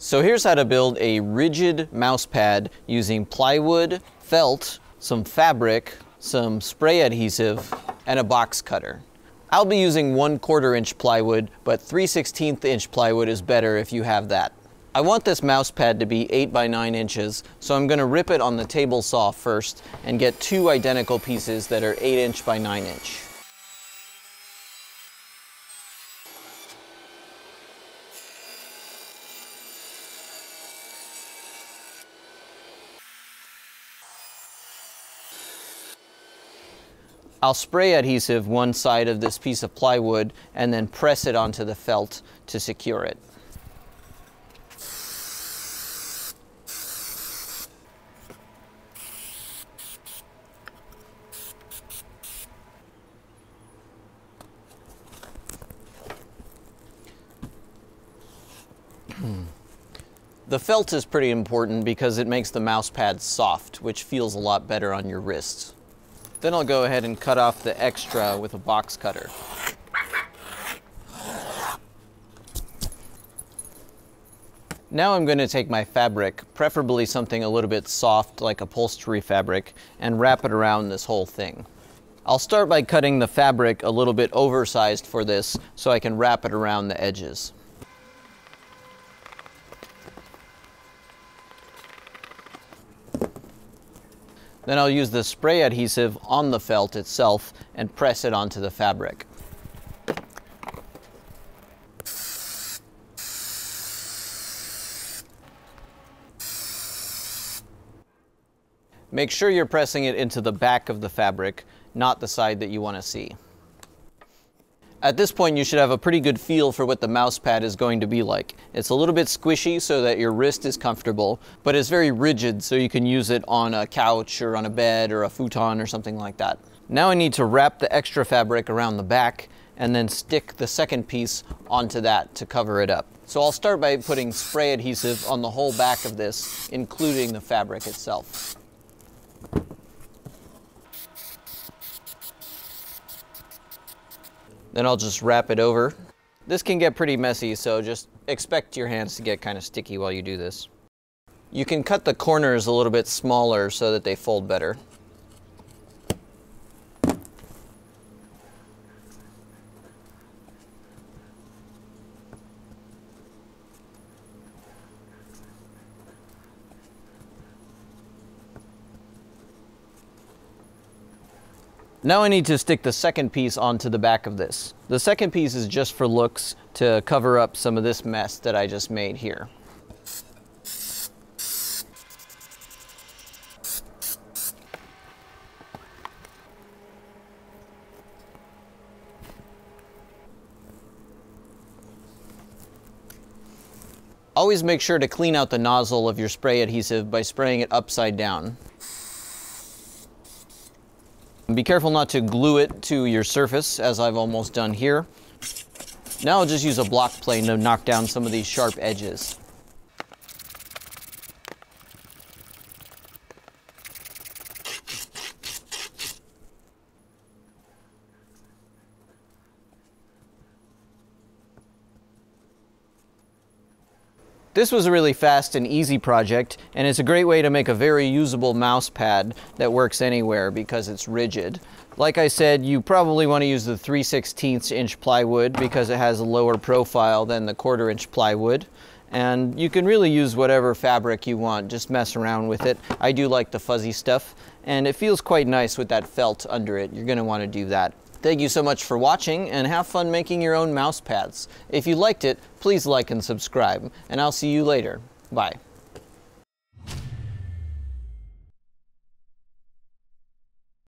So here's how to build a rigid mouse pad using plywood, felt, some fabric, some spray adhesive, and a box cutter. I'll be using 1/4 inch plywood, but 3/16 inch plywood is better if you have that. I want this mouse pad to be 8 by 9 inches, so I'm going to rip it on the table saw first and get 2 identical pieces that are 8 inch by 9 inch. I'll spray adhesive one side of this piece of plywood and then press it onto the felt to secure it. The felt is pretty important because it makes the mouse pad soft, which feels a lot better on your wrists. Then I'll go ahead and cut off the extra with a box cutter. Now I'm going to take my fabric, preferably something a little bit soft like upholstery fabric, and wrap it around this whole thing. I'll start by cutting the fabric a little bit oversized for this so I can wrap it around the edges. Then I'll use the spray adhesive on the felt itself and press it onto the fabric. Make sure you're pressing it into the back of the fabric, not the side that you want to see. At this point, you should have a pretty good feel for what the mouse pad is going to be like. It's a little bit squishy so that your wrist is comfortable, but it's very rigid so you can use it on a couch or on a bed or a futon or something like that. Now I need to wrap the extra fabric around the back and then stick the second piece onto that to cover it up. So I'll start by putting spray adhesive on the whole back of this, including the fabric itself. Then I'll just wrap it over. This can get pretty messy, so just expect your hands to get kind of sticky while you do this. You can cut the corners a little bit smaller so that they fold better. Now I need to stick the second piece onto the back of this. The second piece is just for looks to cover up some of this mess that I just made here. Always make sure to clean out the nozzle of your spray adhesive by spraying it upside down. Be careful not to glue it to your surface, as I've almost done here. Now I'll just use a block plane to knock down some of these sharp edges. This was a really fast and easy project, and it's a great way to make a very usable mouse pad that works anywhere because it's rigid. Like I said, you probably want to use the 3/16 inch plywood because it has a lower profile than the 1/4 inch plywood. And you can really use whatever fabric you want, just mess around with it. I do like the fuzzy stuff, and it feels quite nice with that felt under it. You're going to want to do that. Thank you so much for watching, and have fun making your own mouse pads. If you liked it, please like and subscribe, and I'll see you later. Bye.